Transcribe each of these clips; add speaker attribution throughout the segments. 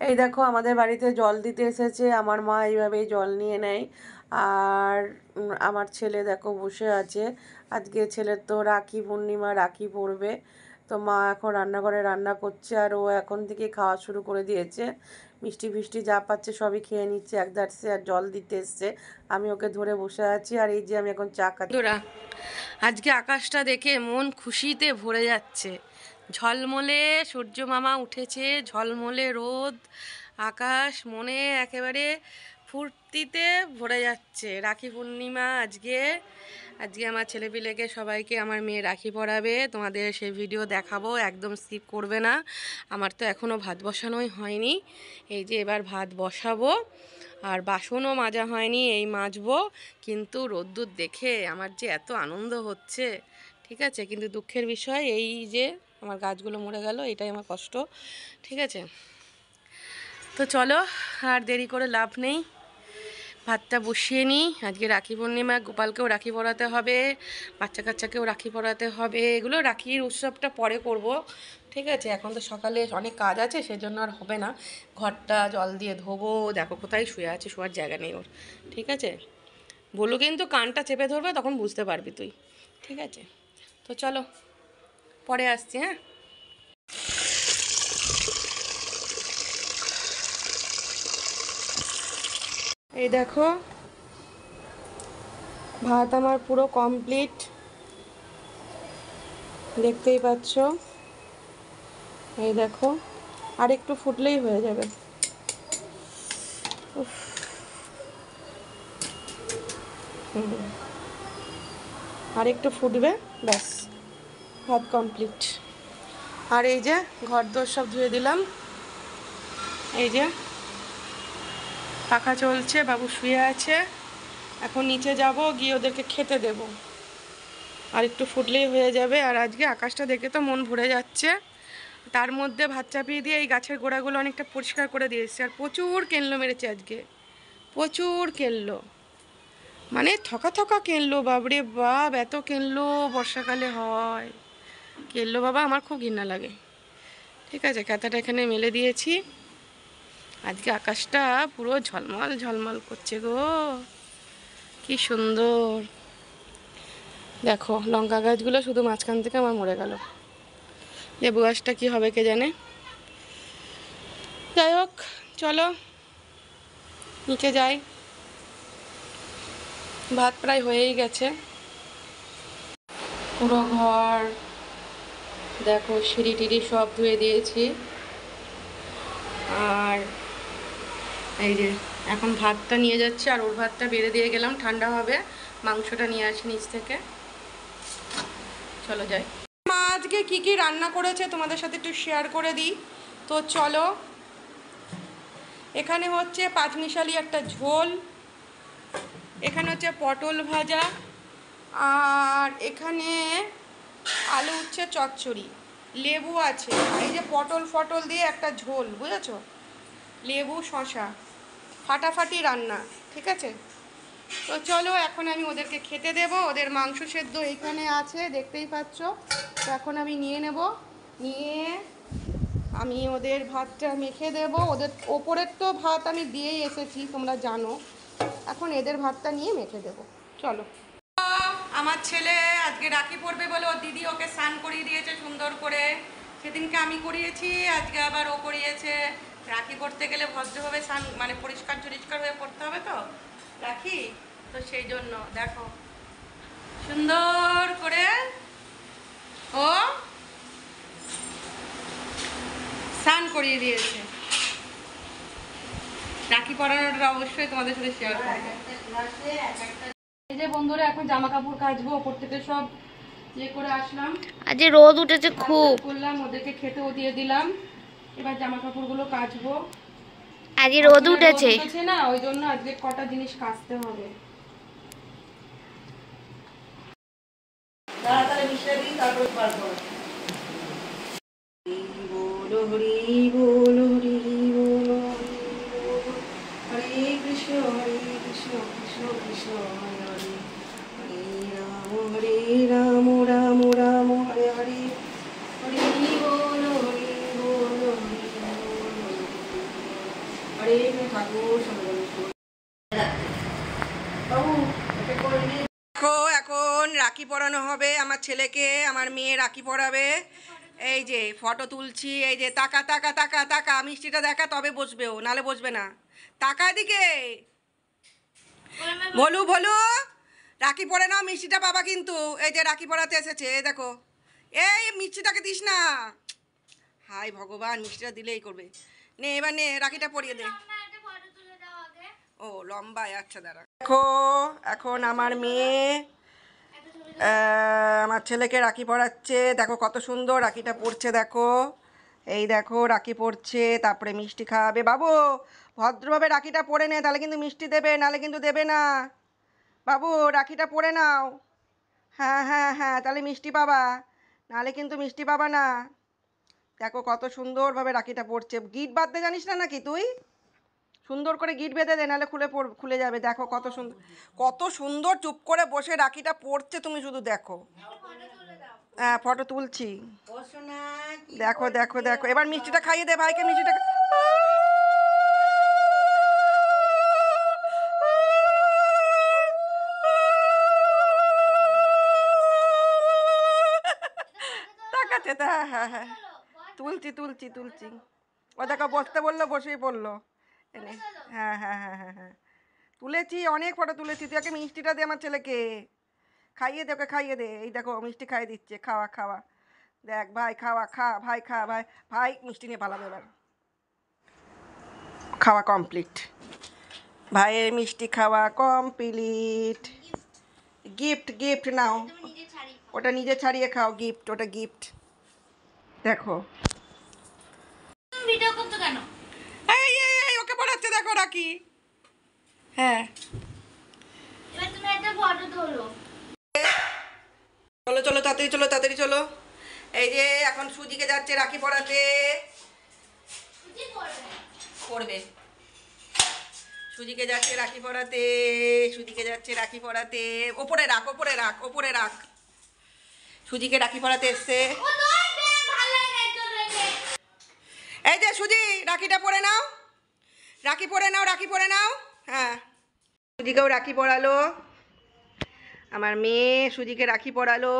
Speaker 1: এই দেখো আমাদের বাড়িতে জল দিতে এসেছে, আমার মা এইভাবেই জল নিয়ে নেয়। আর আমার ছেলে দেখো বসে আছে, আজকে ছেলের তো রাখি পূর্ণিমা, রাখি পড়বে। তো মা এখন রান্নাঘরে রান্না করছে, আর ও এখন থেকে খাওয়া শুরু করে দিয়েছে। মিষ্টি ফিষ্টি যা পাচ্ছে সবই খেয়ে নিচ্ছে এক ধারসে, আর জল দিতে এসছে। আমি ওকে ধরে বসে আছি, আর এই যে আমি এখন চা খাচ্ছি। আজকে আকাশটা দেখে মন খুশিতে ভরে যাচ্ছে। ঝলমলে সূর্য মামা উঠেছে, ঝলমলে রোদ, আকাশ মনে একেবারে ফুর্তিতে ভরে যাচ্ছে। রাখি পূর্ণিমা আজকে। আজকে আমার ছেলেপিলেকে সবাইকে আমার মেয়ে রাখি পরাবে, তোমাদের সেই ভিডিও দেখাবো, একদম স্কিপ করবে না। আমার তো এখনও ভাত বসানোই হয়নি, এই যে এবার ভাত বসাবো। আর বাসনও মাজা হয়নি, এই মাজবো। কিন্তু রোদ্দুর দেখে আমার যে এত আনন্দ হচ্ছে, ঠিক আছে। কিন্তু দুঃখের বিষয় এই যে আমার গাছগুলো মরে গেল, এটাই আমার কষ্ট, ঠিক আছে। তো চলো আর দেরি করে লাভ নেই, ভাতটা বসিয়ে নিই। আজকে রাখি পূর্ণিমা, গোপালকেও রাখি পরাতে হবে, বাচ্চা কাচ্চাকেও রাখি পরাতে হবে। এগুলো রাখির উৎসবটা পরে করব, ঠিক আছে। এখন তো সকালে অনেক কাজ আছে, সেজন্য আর হবে না। ঘরটা জল দিয়ে ধোবো, দেখো কোথায় শুয়ে আছে, শোয়ার জায়গা নেই ওর, ঠিক আছে। বললো কিন্তু কানটা চেপে ধরবে, তখন বুঝতে পারবি তুই, ঠিক আছে। তো চলো পরে আসছি, হ্যাঁ। এই দেখো ভাত আমার পুরো কমপ্লিট, দেখতেই পাচ্ছ। এই দেখো আর একটু ফুটলেই হয়ে যাবে। আর একটু ফুটবে, ব্যাস ভাত কমপ্লিট। আর এই যে ঘর দোর সব ধুয়ে দিলাম, এই যে পাখা চলছে, বাবু শুয়ে আছে। এখন নিচে যাব, গিয়ে ওদেরকে খেতে দেব। আর একটু ফুটলেই হয়ে যাবে। আর আজকে আকাশটা দেখে তো মন ভরে যাচ্ছে। তার মধ্যে ভাত চাপিয়ে দিয়ে এই গাছের গোড়াগুলো অনেকটা পরিষ্কার করে দিয়েছে। আর প্রচুর কেনলো মেরেছে আজকে, প্রচুর কেনলো, মানে থকা থকা কেনলো, বাবরে বাপ, এত কেনলো বর্ষাকালে হয়। কেনলো বাবা আমার খুব ঘৃণা লাগে, ঠিক আছে। কাঁথাটা এখানে মেলে দিয়েছি। আজকে আকাশটা পুরো ঝলমল ঝলমল করছে গো, কি সুন্দর। দেখো লঙ্কা গাছগুলো শুধু মাঝখান থেকে আমার মরে গেল, লেবু গাছটা কী হবে কে জানে। যাই হোক চলো নিচে যাই, ভাত প্রায় হয়েই গেছে। পুরো ঘর দেখো, সিঁড়ি টিড়ি সব ধুয়ে দিয়েছি। আর এই যে এখন ভাতটা নিয়ে যাচ্ছে, আর ওর ভাতটা বেড়ে দিয়ে গেলাম, ঠান্ডা হবে। মাংসটা নিয়ে আসি নিচ থেকে, চলো যাই। মা আজকে কি কি রান্না করেছে তোমাদের সাথে একটু শেয়ার করে দিই। তো চলো, এখানে হচ্ছে পাঁচমিশালি একটা ঝোল, এখানে হচ্ছে পটল ভাজা, আর এখানে আলু উচ্ছে চচ্চড়ি, লেবু আছে, এই যে পটল ফটল দিয়ে একটা ঝোল, বুঝেছো, লেবু শশা, ফাটাফাটি রান্না, ঠিক আছে। তো চলো এখন আমি ওদেরকে খেতে দেব। ওদের মাংস সেদ্ধ এইখানে আছে, দেখতেই পাচ্ছ। তো এখন আমি নিয়ে নেব, নিয়ে আমি ওদের ভাতটা মেখে দেব। ওদের ওপরের তো ভাত আমি দিয়েই এসেছি, তোমরা জানো। এখন এদের ভাতটা নিয়ে মেখে দেব, চলো। আমার ছেলে আজকে রাখি পড়বে বলে ওর দিদি ওকে স্নান করিয়ে দিয়েছে সুন্দর করে। সেদিনকে আমি করিয়েছি, আজকে আবার ও করিয়েছে। রাখি পড়তে গেলে ভদ্রভাবে স্নান, মানে পরিষ্কার পরিষ্কার হয়ে পড়তে হবে তো রাখি, তো সেই জন্য দেখো সুন্দর করে ও স্নান করিয়ে দিয়েছে। রাখি পরানোটা অবশ্যই তোমাদের সাথে শেয়ার করবো। এই যে বন্ধুরা এখন জামা কাপড় কাচবো, ওপর থেকে সব ইয়ে করে আসলাম।
Speaker 2: আজ রোদ উঠেছে খুব,
Speaker 1: করলাম, ওদেরকে খেতেও দিয়ে দিলাম। এবার জামা কাপড়গুলো কাচবো।
Speaker 2: আজ রোদ উঠেছে
Speaker 1: না, ওই জন্য আজকে কটা জিনিস কাচতে হবে। তাড়াতাড়ি মিশিয়ে দিই, তারপর পারবো। বলো হরি বলো হরি বলো হরে কৃষ্ণ কৃষ্ণ কৃষ্ণ হরে হরে, হরে রাম রাম রাম হরে হরে, হরি বলো হরি বলো হরি বলো। দেখো এখন রাখি পরানো হবে আমার ছেলেকে, আমার মেয়ে রাখি পরাবে। এই যে ফটো তুলছি, এই যে তাকা তাকা তাকা তাকা, মিষ্টিটা দেখা তবে বসবে ও, নালে বসবে না। তাকা দিকে বলু বলু, রাখি পরে নাও, মিষ্টিটা পাবা কিন্তু। এই যে রাখি পরাতে এসেছে, এই দেখো। এই মিষ্টিটাকে দিস না, হাই ভগবান, মিষ্টিটা দিলেই করবে। নে এবার নে, রাখিটা পরিয়ে দে। ও লম্বায়, আচ্ছা দাঁড়া। দেখো এখন আমার মেয়ে আমার ছেলেকে রাখি পরাচ্ছে। দেখো কত সুন্দর রাখিটা পরছে, দেখো এই দেখো রাখি পরছে, তারপরে মিষ্টি খাওয়াবে। বাবু ভদ্রভাবে রাখিটা পরে নে, তাহলে কিন্তু মিষ্টি দেবে, নাহলে কিন্তু দেবে না। বাবু রাখিটা পরে নাও, হ্যাঁ হ্যাঁ হ্যাঁ, তাহলে মিষ্টি পাবা, নাহলে কিন্তু মিষ্টি পাবা না। দেখো কত সুন্দরভাবে রাখিটা পরছে। গিট বাঁধতে জানিস না নাকি তুই? সুন্দর করে গিট বেঁধে দে, নাহলে খুলে যাবে। দেখো কত সুন্দর, কত সুন্দর চুপ করে বসে রাখিটা পরছে, তুমি শুধু দেখো। হ্যাঁ ফটো তুলছি, দেখো দেখো দেখো। এবার মিষ্টিটা খাইয়ে দে ভাইকে, মিষ্টিটা তাকাচ্ছে। হ্যাঁ হ্যাঁ হ্যাঁ, তুলছি তুলছি তুলছি। ও দেখো বসতে বললো, বসেই পড়লো। এনে হ্যাঁ হ্যাঁ হ্যাঁ হ্যাঁ হ্যাঁ, তুলেছি, অনেক ফটো তুলেছি। তুই আগে মিষ্টিটা দে আমার ছেলেকে, খাইয়ে দে, ওকে খাইয়ে দে। এই দেখো মিষ্টি খাইয়ে দিচ্ছে, খাওয়া খাওয়া। দেখ ভাই খাওয়া, খা ভাই, খা ভাই। ভাই মিষ্টি নিয়ে পালাবে এবার। খাওয়া কমপ্লিট, ভাইয়ের মিষ্টি খাওয়া কমপ্লিট। গিফট গিফট নাও, ওটা নিজে ছাড়িয়ে খাও, গিফট, ওটা গিফট। দেখো
Speaker 2: ভিডিও করতে কেন?
Speaker 1: এই এই এই ওকে পড়াচ্ছে, দেখো রাখি। হ্যাঁ
Speaker 2: এবার তুমি একটা ফটো তোলো।
Speaker 1: চলো চলো তাড়াতাড়ি চলো, তাড়াতাড়ি চলো। এই যে এখন সুজিকে যাচ্ছে রাখি পড়াতে। পড়বে, সুজিকে যাচ্ছে রাখি পড়াতে, সুজিকে যাচ্ছে রাখি পড়াতে। ওপরে রাখ, ওপরে রাখ, ওপরে রাখ। সুজিকে রাখি পড়াতে এসছে। এই যে সুজি, রাখিটা পরে নাও, রাখি পরে নাও, রাখি পরে নাও। হ্যাঁ সুজিকেও রাখি পরালো, আমার মেয়ে সুজিকে রাখি পরালো।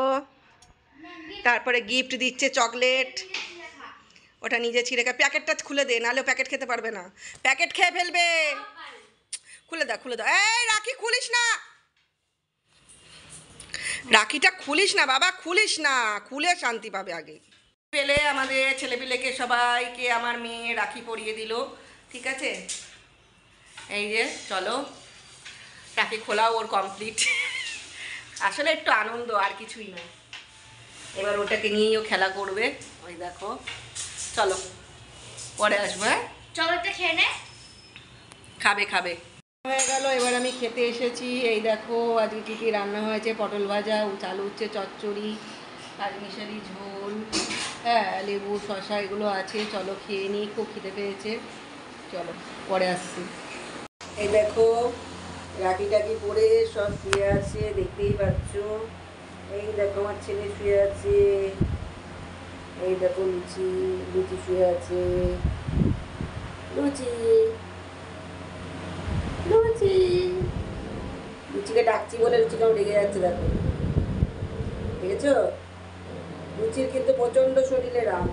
Speaker 1: তারপরে গিফট দিচ্ছে চকলেট, ওটা নিজে ছিঁড়ে খা। প্যাকেটটা খুলে দে, নাহলে প্যাকেট খেতে পারবে না, প্যাকেট খেয়ে ফেলবে। খুলে দাও, খুলে দাও। এই রাখি খুলিস না, রাখিটা খুলিস না বাবা, খুলিস না, খুলে শান্তি পাবে আগে। পেলে আমাদের ছেলেপিলেকে সবাইকে আমার মেয়ে রাখি পরিয়ে দিল, ঠিক আছে। এই যে চলো, রাখি খোলাও ওর কমপ্লিট। আসলে একটু আনন্দ, আর কিছুই না। এবার ওটাকে নিয়েও খেলা করবে, ওই দেখো। চলো পরে আসবো। হ্যাঁ
Speaker 2: চকলেটটা খেয়ে নে।
Speaker 1: খাবে খাবে, হয়ে গেল। এবার আমি খেতে এসেছি। এই দেখো আজকে কী কী রান্না হয়েছে, পটল ভাজা, চালু উচ্ছে চচ্চড়ি, কাজমিশালি ঝোল, হ্যাঁ লেবু শশা এগুলো আছে। চলো খেয়ে নিই, খুব খিদে পেয়েছে। চলো পরে আসছি। এই দেখো রাখি টাকি পরে সব শুয়ে আছে, দেখতেই পাচ্ছ। এই দেখো আমার ছেলে শুয়ে আছে, এই দেখো লুচি, লুচি শুয়ে আছে, লুচি লুচি। লুচিকে ডাকছি বলে লুচি কেমন রেগে যাচ্ছে, দেখো দেখেছো। লুচির কিন্তু প্রচন্ড শরীরে রাগ।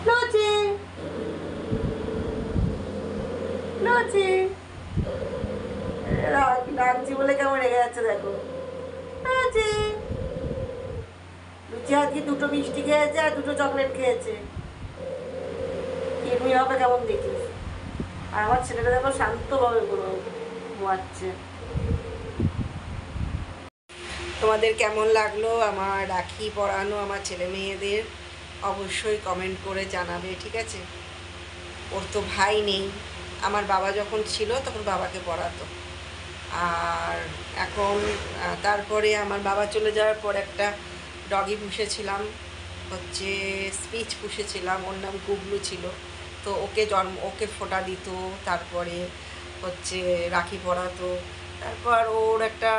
Speaker 1: লুচি লুচি, ডাকছি বলে কেমন রেগে যাচ্ছে, দেখো। লুচি, লুচি আজকে দুটো মিষ্টি খেয়েছে আর দুটো চকলেট খেয়েছে। কিরমি হবে কেমন দেখিস। আর আমার ছেলেটা দেখো শান্তভাবে পুরো ঘুমাচ্ছে। তোমাদের কেমন লাগলো আমার রাখি পরানো আমার ছেলে মেয়েদের, অবশ্যই কমেন্ট করে জানাবে, ঠিক আছে। ওর তো ভাই নেই, আমার বাবা যখন ছিল তখন বাবাকে পড়াতো। আর এখন তারপরে আমার বাবা চলে যাওয়ার পর একটা ডগি পুষেছিলাম, হচ্ছে স্পিচ পুষেছিলাম, ওর নাম গুগলু ছিল। তো ওকে ফোঁটা দিত, তারপরে হচ্ছে রাখি পরাতো। তারপর ওর একটা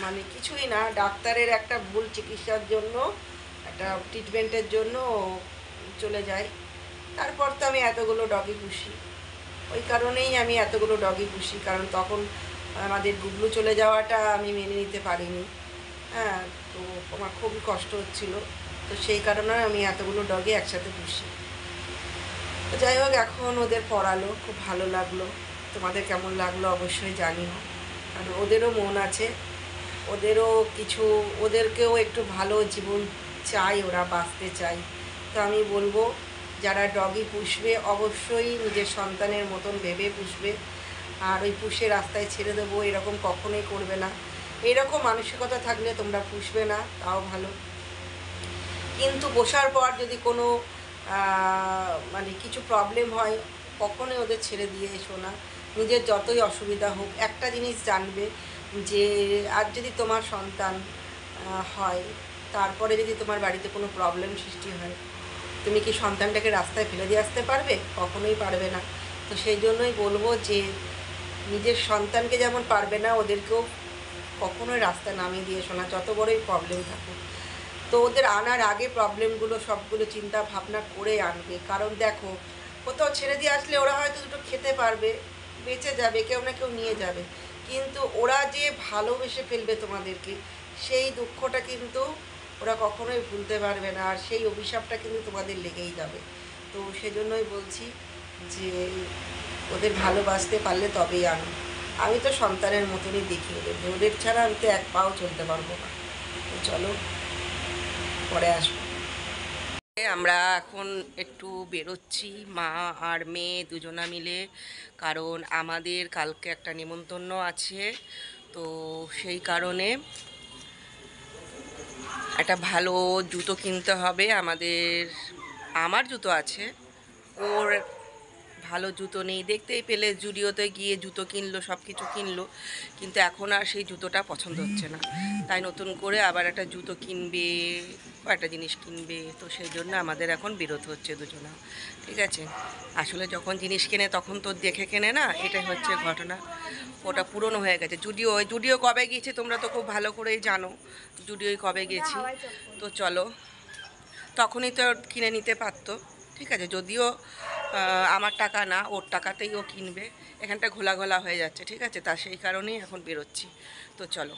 Speaker 1: মানে কিছুই না, ডাক্তারের একটা ভুল চিকিৎসার জন্য, একটা ট্রিটমেন্টের জন্য চলে যায়। তারপর তো আমি এতগুলো ডগি পুষি। ওই কারণেই আমি এতগুলো ডগি পুষি, কারণ তখন আমাদের গুবলু চলে যাওয়াটা আমি মেনে নিতে পারিনি। হ্যাঁ, তো আমার খুবই কষ্ট হচ্ছিল, তো সেই কারণে আমি এতগুলো ডগি একসাথে পুষি। তো যাই হোক, এখন ওদের পড়ালো, খুব ভালো লাগলো। তোমাদের কেমন লাগলো অবশ্যই জানিও, কারণ ওদেরও মন আছে, ওদেরও কিছু, ওদেরকেও একটু ভালো জীবন চাই, ওরা বাঁচতে চাই। তো আমি বলবো যারা ডগি পুষবে অবশ্যই নিজের সন্তানের মতন ভেবে পুষবে, আর ওই পুষে রাস্তায় ছেড়ে দেবো এরকম কখনোই করবে না। এরকম মানসিকতা থাকলে তোমরা পুষবে না, তাও ভালো। কিন্তু বসার পর যদি কোনো মানে কিছু প্রবলেম হয়, কখনোই ওদের ছেড়ে দিয়ে এসো না। নিজের যতই অসুবিধা হোক, একটা জিনিস জানবে যে আজ যদি তোমার সন্তান হয়, তারপরে যদি তোমার বাড়িতে কোনো প্রবলেম সৃষ্টি হয়, তুমি কি সন্তানটাকে রাস্তায় ফেলে দিয়ে আসতে পারবে? কখনোই পারবে না। তো সেই জন্যই বলবো যে নিজের সন্তানকে যেমন পারবে না, ওদেরকেও কখনোই রাস্তায় নামিয়ে দিয়ে এসো না, যত বড়ই প্রবলেম থাকুক। তো ওদের আনার আগে প্রবলেমগুলো সবগুলো চিন্তা ভাবনা করে আনবে, কারণ দেখো কোথাও ছেড়ে দিয়ে আসলে ওরা হয়তো দুটো খেতে পারবে, বেঁচে যাবে, কেউ না কেউ নিয়ে যাবে, কিন্তু ওরা যে ভালোবেসে ফেলবে তোমাদেরকে, সেই দুঃখটা কিন্তু ওরা কখনোই ভুলতে পারবে না, আর সেই অভিশাপটা কিন্তু তোমাদের লেগেই যাবে। তো সেজন্যই বলছি যে ওদের ভালোবাসতে পারলে তবেই আনো। আমি তো সন্তানের মতনই দেখি ওদের, ওদের ছাড়া আমি তো এক পাও চলতে পারবো না। তো চলো, পরে আসবো। আমরা এখন একটু বেরোচ্ছি, মা আর মেয়ে দুজনা মিলে, কারণ আমাদের কালকে একটা নেমন্তন্ন আছে। তো সেই কারণে একটা ভালো জুতো কিনতে হবে আমাদের। আমার জুতো আছে, ওর ভালো জুতো নেই। দেখতেই পেলে জুডিওতে গিয়ে জুতো কিনলো, সব কিছু কিনলো, কিন্তু এখন আর সেই জুতোটা পছন্দ হচ্ছে না। তাই নতুন করে আবার একটা জুতো কিনবে, কয়েকটা জিনিস কিনবে। তো সেই জন্য আমাদের এখন বিরত হচ্ছে দুজনা, ঠিক আছে। আসলে যখন জিনিস কেনে তখন তো দেখে কেনে না, এটাই হচ্ছে ঘটনা। ওটা পুরনো হয়ে গেছে। জুডিও কবে গিয়েছি তোমরা তো খুব ভালো করেই জানো, জুডিওই কবে গেছি। তো চলো, তখনই তো কিনে নিতে পারতো, ঠিক আছে। যদিও আমার টাকা না, ওর টাকাতেই ও কিনবে। এখানটা ঘোলা ঘোলা হয়ে যাচ্ছে, ঠিক আছে, তা সেই কারণেই এখন বেরোচ্ছি। তো চলো,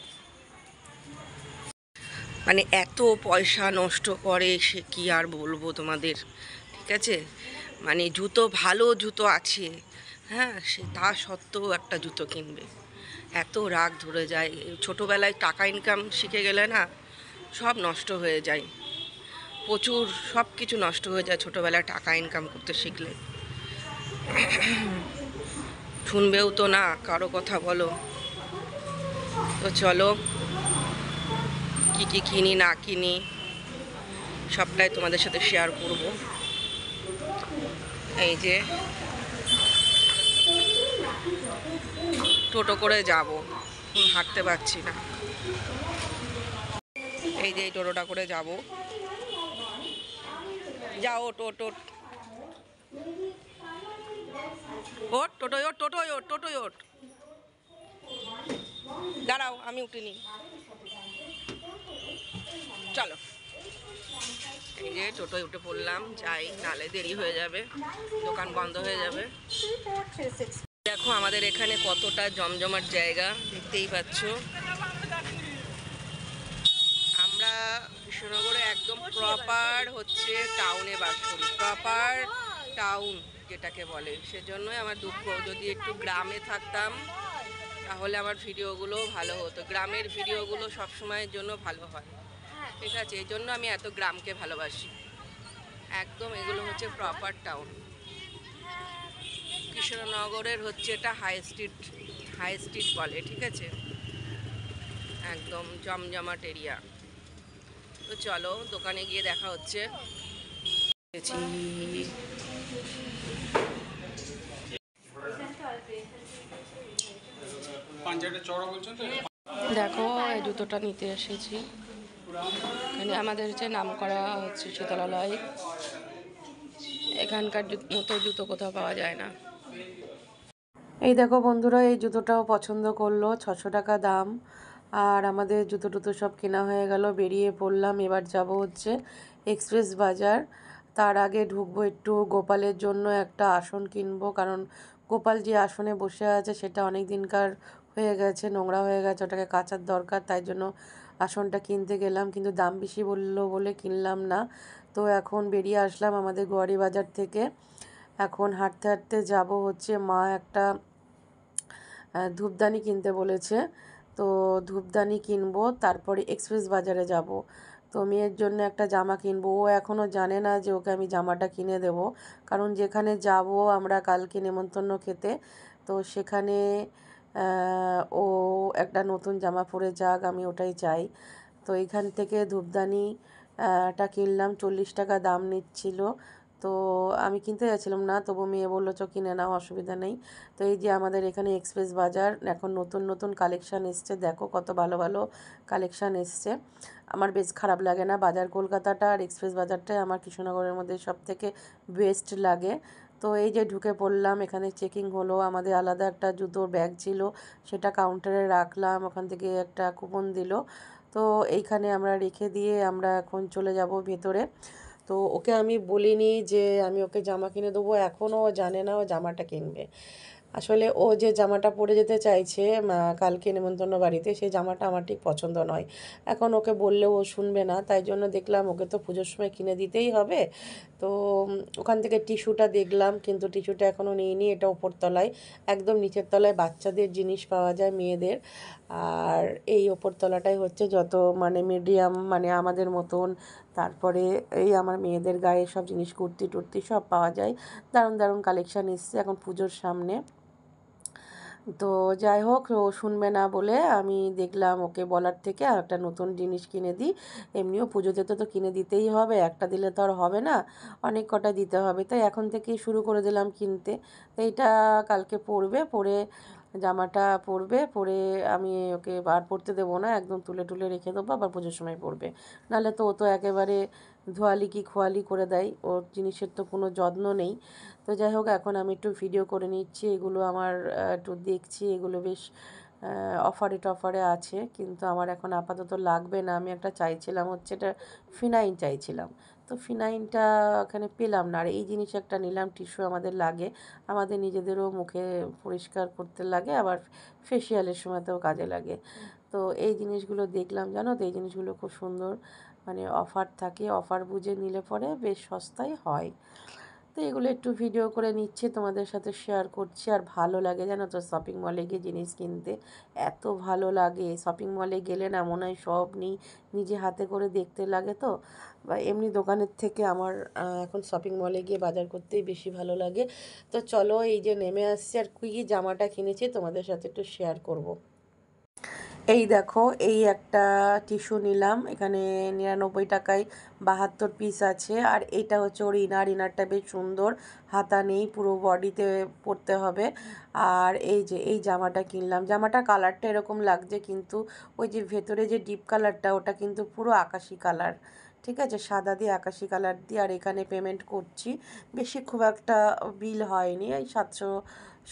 Speaker 1: মানে এত পয়সা নষ্ট করে সে কি আর বলবো তোমাদের, ঠিক আছে। মানে জুতো, ভালো জুতো আছে, হ্যাঁ, সে তা সত্ত্বেও একটা জুতো কিনবে, এত রাগ ধরে যায়। ছোটোবেলায় টাকা ইনকাম শিখে গেলে না, সব নষ্ট হয়ে যায়, প্রচুর সব কিছু নষ্ট হয়ে যায় ছোটোবেলায় টাকা ইনকাম করতে শিখলে। শুনবেও তো না কারো কথা, বলো। তো চলো, কি কি কিনি না কিনি সবটাই তোমাদের সাথে শেয়ার করব। এই যে টোটো করে যাব, হাঁটতে পারছি না। এই যে এই টোটোটা করে যাব। যাও, টোটো ওট, টোটোয় ওট, টোটোয় ওট, টোটোয় ওট। দাঁড়াও, আমি উঠিনি। চলো, এই যে টোটোয় উঠে পড়লাম, যাই, নালে দেরি হয়ে যাবে, দোকান বন্ধ হয়ে যাবে। দেখো আমাদের এখানে কতটা জমজমাট জায়গা, দেখতেই পাচ্ছ। আমরা কৃষ্ণনগরে একদম প্রপার হচ্ছে টাউনে বাস করি, প্রপার টাউন যেটাকে বলে। সেজন্যই আমার দুঃখ, যদি একটু গ্রামে থাকতাম তাহলে আমার ভিডিওগুলো ভালো হতো। গ্রামের ভিডিওগুলো সবসময়ের জন্য ভালো হয়, ঠিক আছে। এই জন্য আমি এত গ্রামকে ভালোবাসি। একদম এগুলো হচ্ছে প্রপার টাউন। কৃষ্ণনগরের হচ্ছে এটা হাই স্ট্রিট, হাই স্ট্রিট বলে, ঠিক আছে, একদম জমজমাট এরিয়া। তো চলো, দোকানে গিয়ে দেখা হচ্ছে। দেখো, এই জুতোটা নিতে এসেছি। এখানে আমাদের যে নাম করা হচ্ছে শীতলালয়, এখানকার মতো জুতো কোথাও পাওয়া যায় না। এই দেখো বন্ধুরা, এই জুতোটাও পছন্দ করলো, 600 টাকা দাম। আর আমাদের জুতো টুতো সব কেনা হয়ে গেল, বেরিয়ে পড়লাম। এবার যাব হচ্ছে এক্সপ্রেস বাজার। তার আগে ঢুকবো একটু গোপালের জন্য একটা আসন কিনবো, কারণ গোপাল যে আসনে বসে আছে সেটা অনেক দিনকার হয়ে গেছে, নোংরা হয়ে গেছে, ওটাকে কাচার দরকার, তাই জন্য আসনটা কিনতে গেলাম, কিন্তু দাম বেশি বললো বলে কিনলাম না। তো এখন বেরিয়ে আসলাম আমাদের গোয়ারি বাজার থেকে। এখন হাঁটতে হাঁটতে যাব হচ্ছে, মা একটা ধূপদানি কিনতে বলেছে, তো ধূপদানি কিনবো, তারপরে এক্সপ্রেস বাজারে যাব। তো মেয়ের জন্য একটা জামা কিনবো, ও এখনও জানে না যে ওকে আমি জামাটা কিনে দেব, কারণ যেখানে যাব আমরা কালকে নেমন্তন্ন খেতে, তো সেখানে ও একটা নতুন জামা পরে যাক, আমি ওটাই চাই। তো এইখান থেকে ধূপদানি টা কিনলাম, 40 টাকা দাম নিচ্ছিল। তো আমি কিনতে যাচ্ছিলাম না, তবু মেয়ে বললো চ কিনে নাও, অসুবিধা নেই। তো এই যে আমাদের এখানে এক্সপ্রেস বাজার, এখন নতুন নতুন কালেকশান এসছে, দেখো কত ভালো ভালো কালেকশান এসছে। আমার বেশ খারাপ লাগে না, বাজার কলকাতাটা আর এক্সপ্রেস বাজারটাই আমার কৃষ্ণনগরের মধ্যে সব থেকে বেস্ট লাগে। তো এই যে ঢুকে পড়লাম, এখানে চেকিং হলো, আমাদের আলাদা একটা জুতোর ব্যাগ ছিল, সেটা কাউন্টারে রাখলাম, ওখান থেকে একটা কুপন দিল। তো এইখানে আমরা রেখে দিয়ে আমরা এখন চলে যাব ভেতরে। তো ওকে আমি বলিনি যে আমি ওকে জামা কিনে দেবো, এখনও ও জানে না ও জামাটা কিনবে। আসলে ও যে জামাটা পরে যেতে চাইছে কালকে নেমন্তন্ন বাড়িতে, সেই জামাটা আমার ঠিক পছন্দ নয়। এখন ওকে বললেও ও শুনবে না, তাই জন্য দেখলাম ওকে তো পুজোর সময় কিনে দিতেই হবে। তো ওখান থেকে টিস্যুটা দেখলাম, কিন্তু টিস্যুটা এখনও নিইনি, এটা ওপর তলায়, একদম নিচের তলায় বাচ্চাদের জিনিস পাওয়া যায়, মেয়েদের। আর এই ওপর তলাটাই হচ্ছে যত মানে মিডিয়াম, মানে আমাদের মতন, তারপরে এই আমার মেয়েদের গায়ে সব জিনিস, কুর্তি টুর্তি সব পাওয়া যায়। দারুণ দারুণ কালেকশান এসছে এখন পুজোর সামনে। তো যাই হোক, ও শুনবে না বলে আমি দেখলাম ওকে বলার থেকে আর একটা নতুন জিনিস কিনে দিই। এমনিও পুজোতে তো কিনে দিতেই হবে, একটা দিলে তো আর হবে না, অনেক কটা দিতে হবে, তাই এখন থেকেই শুরু করে দিলাম কিনতে। তো এইটা কালকে পরবে, পরে জামাটা পরবে, পরে আমি ওকে আর পরতে দেবো না, একদম তুলে তুলে রেখে দেবো, আবার পুজোর সময় পরবে। নাহলে তো ও তো একেবারে ধোয়ালি কি খোয়ালি করে দেয়, ওর জিনিসের তো কোনো যত্ন নেই। তো যাই হোক, এখন আমি একটু ভিডিও করে নিচ্ছি, এগুলো আমার একটু দেখছি, এগুলো বেশ অফারে টফারে আছে, কিন্তু আমার এখন আপাতত লাগবে না। আমি একটা চাইছিলাম হচ্ছে, এটা ফিনাইল চাইছিলাম, তো ফিনাইলটা এখানে পেলাম না। আর এই জিনিস একটা নিলাম, টিস্যু আমাদের লাগে, আমাদের নিজেদেরও মুখে পরিষ্কার করতে লাগে, আবার ফেসিয়ালের সময়তেও কাজে লাগে। তো এই জিনিসগুলো দেখলাম, জানো তো, এই জিনিসগুলো খুব সুন্দর, মানে অফার থাকে, অফার বুঝে নিলে পরে বেশ সস্তায় হয়। তো এগুলো একটু ভিডিও করে নিচ্ছি, তোমাদের সাথে শেয়ার করছি। আর ভালো লাগে জানো তো শপিং মলে গিয়ে জিনিস কিনতে, এত ভালো লাগে। শপিং মলে গেলে না মনে হয় সব নিজে হাতে করে দেখতে লাগে, তো বা এমনি দোকানের থেকে আমার এখন শপিং মলে গিয়ে বাজার করতেই বেশি ভালো লাগে। তো চলো, এই যে নেমে আসছি, আর কি জামাটা কিনেছি তোমাদের সাথে একটু শেয়ার করব। এই দেখো, এই একটা টিস্যু নিলাম, এখানে 99 টাকায় 72 পিস আছে। আর এইটা হচ্ছে ওর ইনারটা বেশ সুন্দর, হাতা নেই, পুরো বডিতে পরতে হবে। আর এই যে এই জামাটা কিনলাম, জামাটা কালারটা এরকম লাগছে, কিন্তু ওই যে ভেতরে যে ডিপ কালারটা, ওটা কিন্তু পুরো আকাশি কালার, ঠিক আছে, সাদা দিয়ে আকাশি কালার দিয়ে। আর এখানে পেমেন্ট করছি, বেশি খুব একটা বিল হয়নি, এই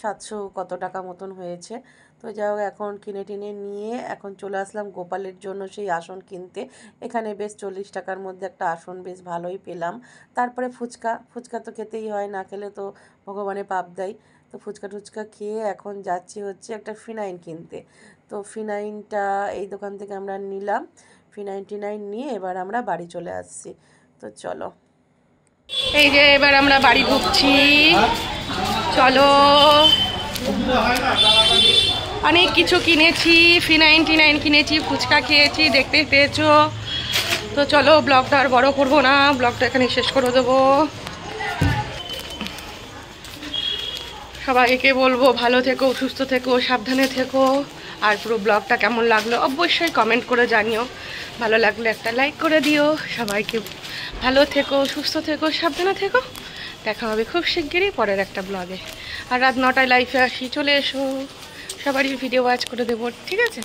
Speaker 1: 700 কত টাকা মতন হয়েছে। তো যাই হোক, এখন কিনে টিনে নিয়ে এখন চলে আসলাম গোপালের জন্য সেই আসন কিনতে। এখানে বেশ 40 টাকার মধ্যে একটা আসন বেশ ভালোই পেলাম। তারপরে ফুচকা তো খেতেই হয়, না খেলে তো ভগবানে পাপ দেয়। তো ফুচকা টুচকা খেয়ে এখন যাচ্ছি হচ্ছে একটা ফিনাইল কিনতে। তো ফিনাইলটা এই দোকান থেকে আমরা নিলাম, ফিনাইল টিনাইল নিয়ে এবার আমরা বাড়ি চলে আসছি। তো চলো, এই যে এবার আমরা বাড়ি ঢুকছি, চলো। অনেক কিছু কিনেছি, ফিনাইল কিনেছি, ফুচকা খেয়েছি, দেখতে পেয়েছো। তো চলো, ব্লগটা আর বড় করবো না, ব্লগটা এখানে শেষ করে দেবো। সবাইকে বলবো ভালো থেকো, সুস্থ থেকো, সাবধানে থেকো। আর পুরো ব্লগটা কেমন লাগলো অবশ্যই কমেন্ট করে জানিও, ভালো লাগলে একটা লাইক করে দিও। সবাইকে ভালো থেকো, সুস্থ থেকো, সাবধানে থেকো। দেখা হবে খুব শিগগিরই পরের একটা ব্লগে। আর রাত 9টায় লাইভে আসি, চলে এসো, সবারই ভিডিও ওয়াচ করে দেবো, ঠিক আছে?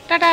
Speaker 1: টাটা।